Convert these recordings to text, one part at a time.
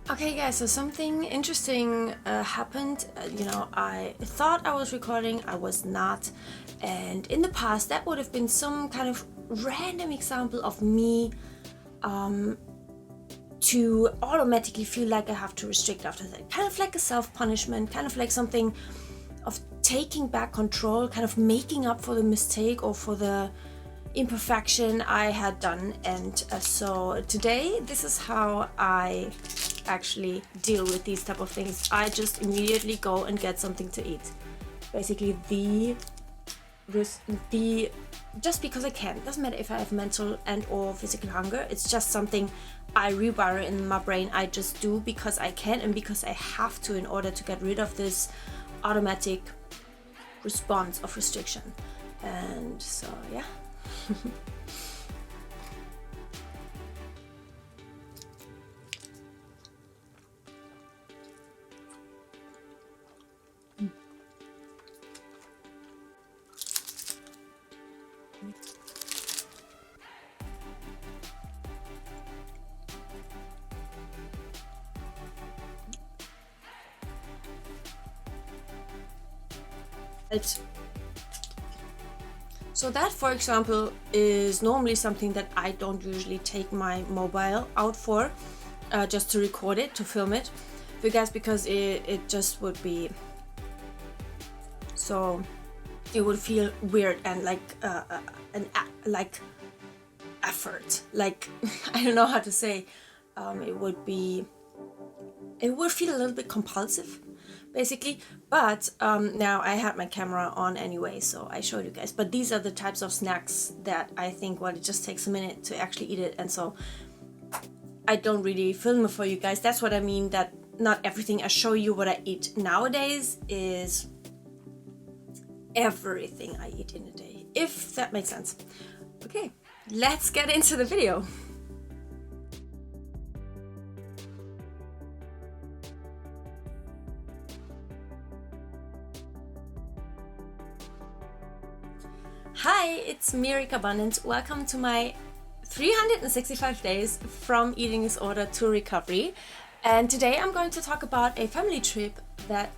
Okay guys, so something interesting happened. I thought I was recording, I was not. And in the past, that would have been some kind of random example of me to automatically feel like I have to restrict after that. Kind of like a self-punishment, kind of like something of taking back control, kind of making up for the mistake or for the imperfection I had done. And so today, this is how I actually deal with these type of things. I just immediately go and get something to eat. Basically just because I can. It doesn't matter if I have mental and or physical hunger. It's just something I rewire in my brain. I just do because I can and because I have to in order to get rid of this automatic response of restriction. And so yeah. So that, for example, is normally something that I don't usually take my mobile out for, just to record it, to film it, because it just would be, so it would feel weird and like like effort, like I don't know how to say, it would feel a little bit compulsive basically. But now I had my camera on anyway, so I showed you guys. But these are the types of snacks that I think, well, it just takes a minute to actually eat it, and so I don't really film it for you guys. That's what I mean, that not everything I show you what I eat nowadays is everything I eat in a day, if that makes sense. Okay, let's get into the video. Hi, it's me, Carbundance. Welcome to my 365 days from eating disorder to recovery. And today I'm going to talk about a family trip that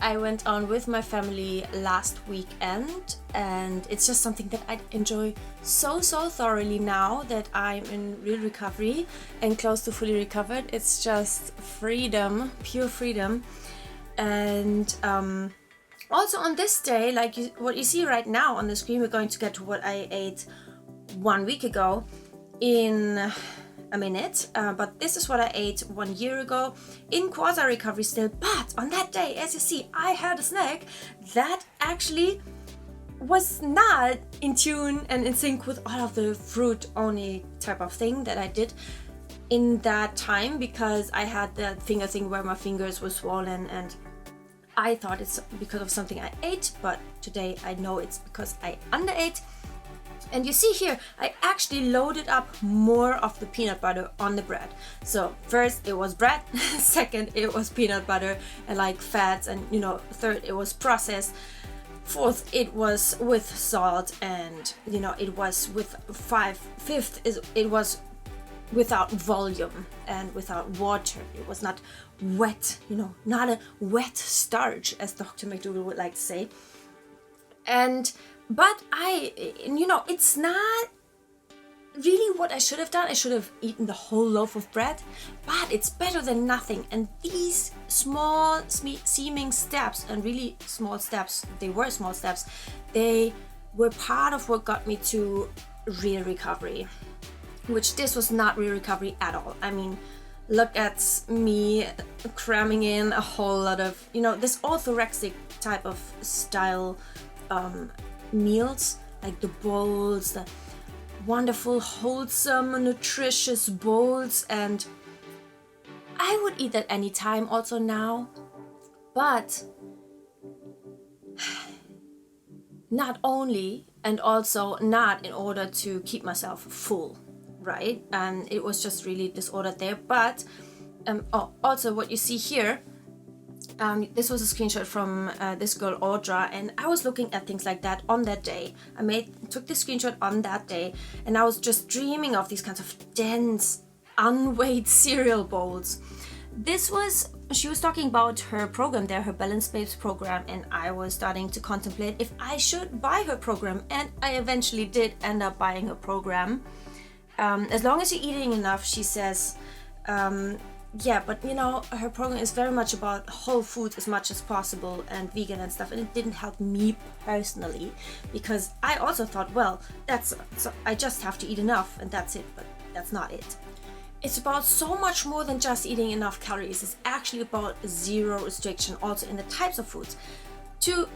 I went on with my family last weekend. And it's just something that I enjoy so thoroughly now that I'm in real recovery and close to fully recovered. It's just freedom, pure freedom. And also on this day, like what you see right now on the screen, we're going to get to what I ate 1 week ago in a minute. But this is what I ate 1 year ago in Quasi Recovery still. But on that day, as you see, I had a snack that actually was not in tune and in sync with all of the fruit only type of thing that I did in that time, because I had that finger thing where my fingers were swollen, and I thought it's because of something I ate, but today I know it's because I underate. And you see here, I actually loaded up more of the peanut butter on the bread. So first it was bread, second it was peanut butter and like fats, and third it was processed, fourth it was with salt, and it was with fifth it was without volume and without water. It was not wet, not a wet starch, as Dr. McDougall would like to say. But it's not really what I should have done. I should have eaten the whole loaf of bread, but it's better than nothing. And these small seeming steps, and really small steps, they were small steps, they were part of what got me to real recovery, which this was not real recovery at all. I mean, look at me cramming in a whole lot of, this orthorexic type of style meals, like the bowls, the wonderful, wholesome, nutritious bowls. And I would eat that anytime also now, but not only, and also not in order to keep myself full, right? And it was just really disordered there. But also what you see here, this was a screenshot from this girl Audra, and I was looking at things like that on that day. I took this screenshot on that day, and I was just dreaming of these kinds of dense unweighed cereal bowls. She was talking about her program there, her Balance Babes program, and I was starting to contemplate if I should buy her program, and I eventually did end up buying her program. As long as you're eating enough, she says. Yeah, but you know, her program is very much about whole foods as much as possible and vegan and stuff, and it didn't help me personally, because I also thought, well, I just have to eat enough and that's it, but that's not it. It's about so much more than just eating enough calories. It's actually about zero restriction also in the types of foods. To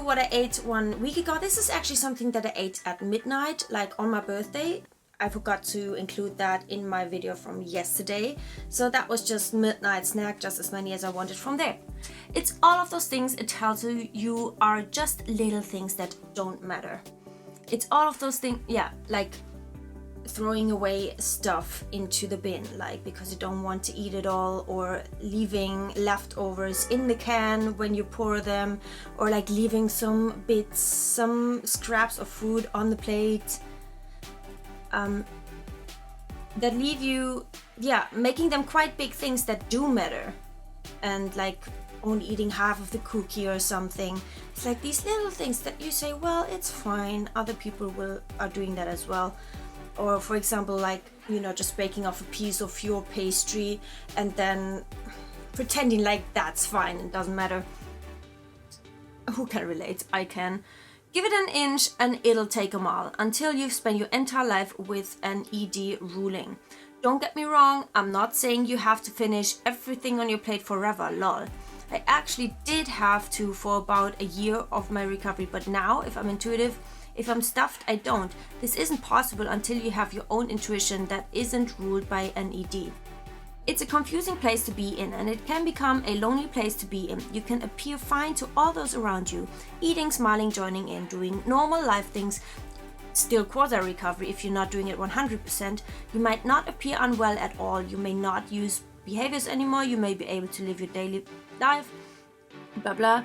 what I ate 1 week ago, this is actually something that I ate at midnight, like on my birthday. I forgot to include that in my video from yesterday. So that was just midnight snack, just as many as I wanted from there. It's all of those things it tells you are just little things that don't matter. It's all of those things, yeah, like throwing away stuff into the bin, like because you don't want to eat it all, or leaving leftovers in the can when you pour them, or like leaving some bits, some scraps of food on the plate. That leave you, making them quite big things that do matter, and like only eating half of the cookie or something. It's like these little things that you say, well, it's fine, other people are doing that as well. Or for example, like, you know, just breaking off a piece of your pastry and then pretending like that's fine and doesn't matter. Who can relate? I can. Give it an inch and it'll take them all, until you've spent your entire life with an ED ruling. Don't get me wrong, I'm not saying you have to finish everything on your plate forever, lol. I actually did have to for about a year of my recovery, but now if I'm intuitive, if I'm stuffed, I don't. This isn't possible until you have your own intuition that isn't ruled by an ED. It's a confusing place to be in, and it can become a lonely place to be in. You can appear fine to all those around you, eating, smiling, joining in, doing normal life things, still quasi recovery if you're not doing it 100%. You might not appear unwell at all, you may not use behaviors anymore, you may be able to live your daily life, blah blah.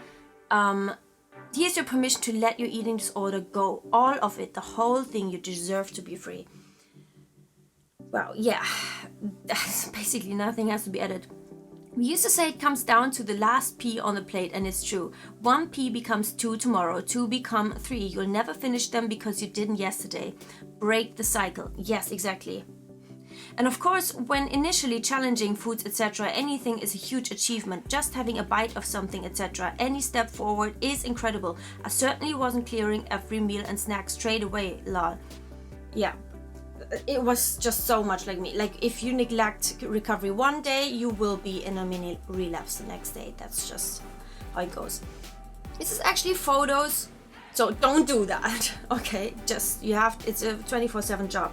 Here's your permission to let your eating disorder go. All of it, the whole thing. You deserve to be free. Well, yeah, that's basically nothing has to be added. We used to say it comes down to the last pea on the plate, and it's true. 1 pea becomes 2 tomorrow, 2 become 3. You'll never finish them because you didn't yesterday. Break the cycle. Yes, exactly. And of course, when initially challenging foods, etc., anything is a huge achievement. Just having a bite of something, etc., any step forward is incredible. I certainly wasn't clearing every meal and snack straight away, lol. Yeah, it was just so much like me. Like, if you neglect recovery one day, you will be in a mini relapse the next day. That's just how it goes. This is actually photos, so don't do that. Okay, just it's a 24/7 job.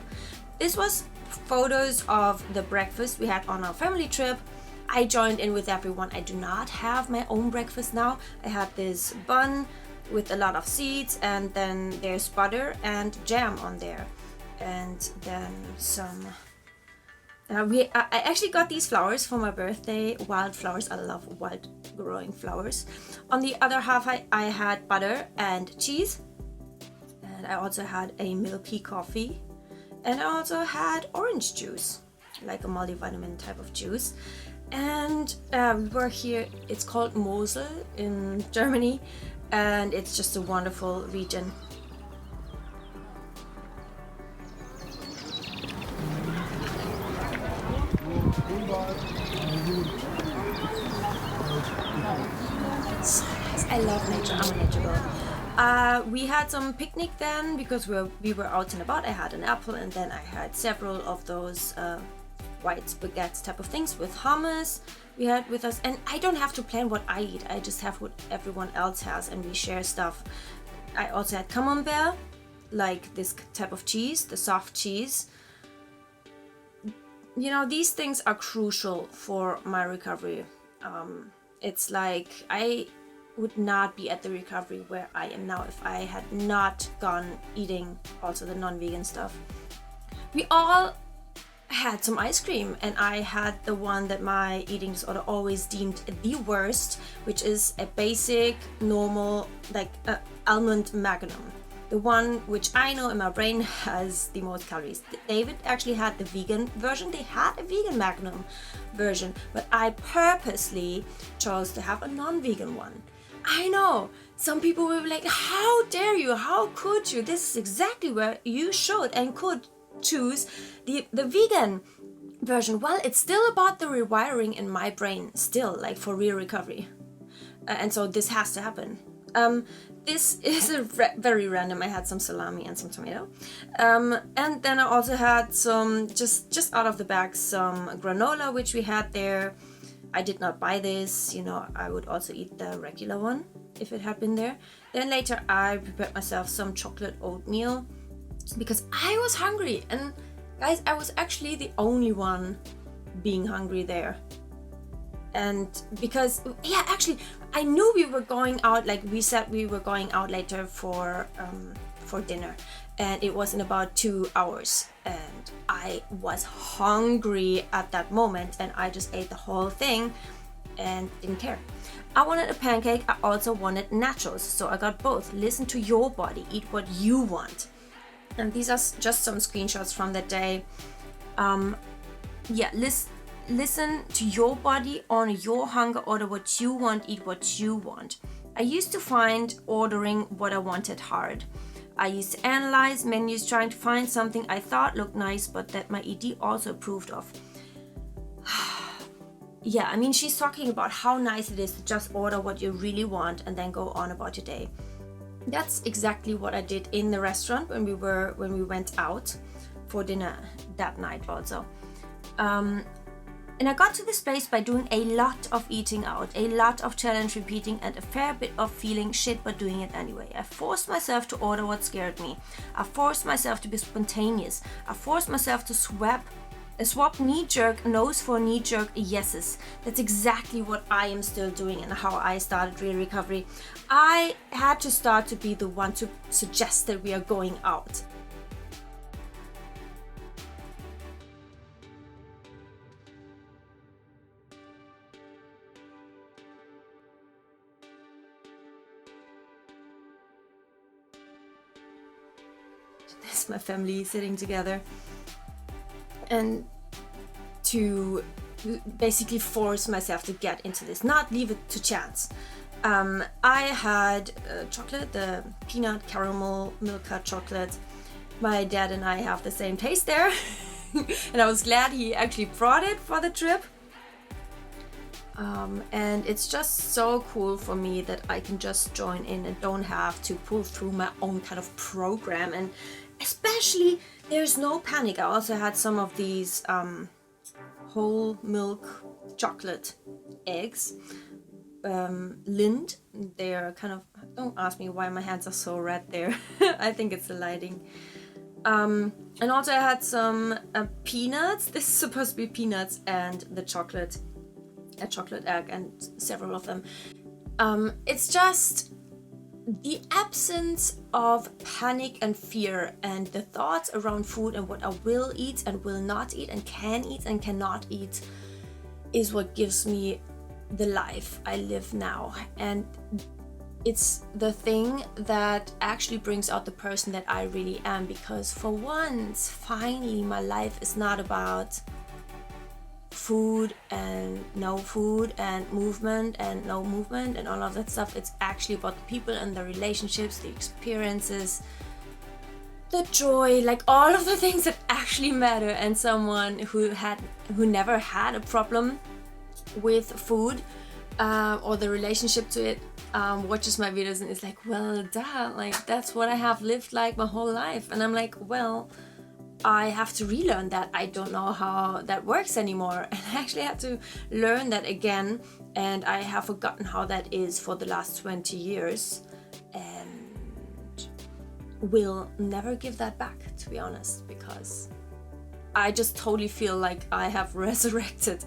This was photos of the breakfast we had on our family trip. I joined in with everyone. I do not have my own breakfast now. I had this bun with a lot of seeds, and then there's butter and jam on there, and then some I actually got these flowers for my birthday, wild flowers. I love wild growing flowers. On the other half, I had butter and cheese, and I also had a milky coffee. And I also had orange juice, like a multivitamin type of juice. And we're here, it's called Mosel in Germany, and it's just a wonderful region. So nice. I love nature. I'm a nature girl. We had some picnic then because we were out and about. I had an apple, and then I had several of those white spaghetti type of things with hummus we had with us. And I don't have to plan what I eat. I just have what everyone else has, and we share stuff. I also had camembert, like this type of cheese, the soft cheese. You know, these things are crucial for my recovery. It's like I would not be at the recovery where I am now if I had not gone eating also the non-vegan stuff. We all had some ice cream, and I had the one that my eating disorder always deemed the worst, which is a basic, normal, like almond magnum. the one which I know in my brain has the most calories. David actually had the vegan version. They had a vegan Magnum version, but I purposely chose to have a non-vegan one. I know some people will be like, how dare you, how could you? This is exactly where you should and could choose the vegan version. Well, it's still about the rewiring in my brain, still, like for real recovery. And so this has to happen. This is very random. I had some salami and some tomato. And then I also had some, just out of the bag, some granola, which we had there. I did not buy this, you know, I would also eat the regular one if it had been there. Then later I prepared myself some chocolate oatmeal because I was hungry. And guys, I was actually the only one being hungry there. And because, yeah, actually, I knew we were going out, like we said we were going out later for dinner. And it was in about 2 hours. And I was hungry at that moment. And I just ate the whole thing and didn't care. I wanted a pancake. I also wanted nachos. So I got both. Listen to your body. Eat what you want. And these are just some screenshots from that day. Yeah, listen to your body, honor your hunger, order what you want, eat what you want. I used to find ordering what I wanted hard. I used to analyze menus trying to find something I thought looked nice but that my ED also approved of. Yeah, I mean, she's talking about how nice it is to just order what you really want and then go on about your day. That's exactly what I did in the restaurant when we went out for dinner that night also. And I got to this place by doing a lot of eating out, a lot of challenge repeating, and a fair bit of feeling shit but doing it anyway. I forced myself to order what scared me. I forced myself to be spontaneous. I forced myself to swap knee-jerk no's for knee-jerk yeses. That's exactly what I am still doing and how I started real recovery. I had to start to be the one to suggest that we are going out. There's my family sitting together. And to basically force myself to get into this, not leave it to chance. I had chocolate, the peanut caramel Milka chocolate. My dad and I have the same taste there. And I was glad he actually brought it for the trip. And it's just so cool for me that I can just join in and don't have to pull through my own kind of program. And especially, there's no panic. I also had some of these whole milk chocolate eggs. Lind. They're kind of, don't ask me why my hands are so red there. I think it's the lighting. And also I had some peanuts. This is supposed to be peanuts and the chocolate. A chocolate egg and several of them. It's just the absence of panic and fear and the thoughts around food and what I will eat and will not eat and can eat and cannot eat is what gives me the life I live now. And it's the thing that actually brings out the person that I really am, because for once, finally, my life is not about food and no food and movement and no movement and all of that stuff. It's actually about the people and the relationships, the experiences, the joy, like all of the things that actually matter. And someone who never had a problem with food or the relationship to it watches my videos and is like, well, duh, like that's what I have lived like my whole life. And I'm like, well, I have to relearn that. I don't know how that works anymore. And I actually had to learn that again. And I have forgotten how that is for the last 20 years. And will never give that back, to be honest, because I just totally feel like I have resurrected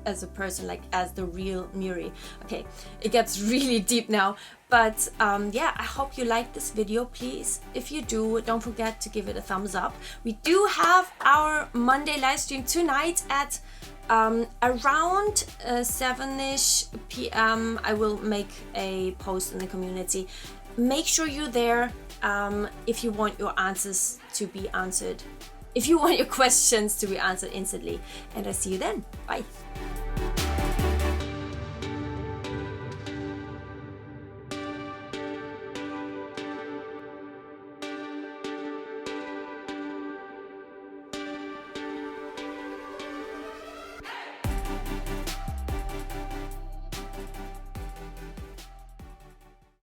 as a person, like as the real Miri. Okay, it gets really deep now. But yeah, I hope you like this video, please. If you do, don't forget to give it a thumbs up. We do have our Monday live stream tonight at around 7ish p.m. I will make a post in the community. Make sure you're there. if you want your answers to be answered, if you want your questions to be answered instantly. And I see you then. Bye.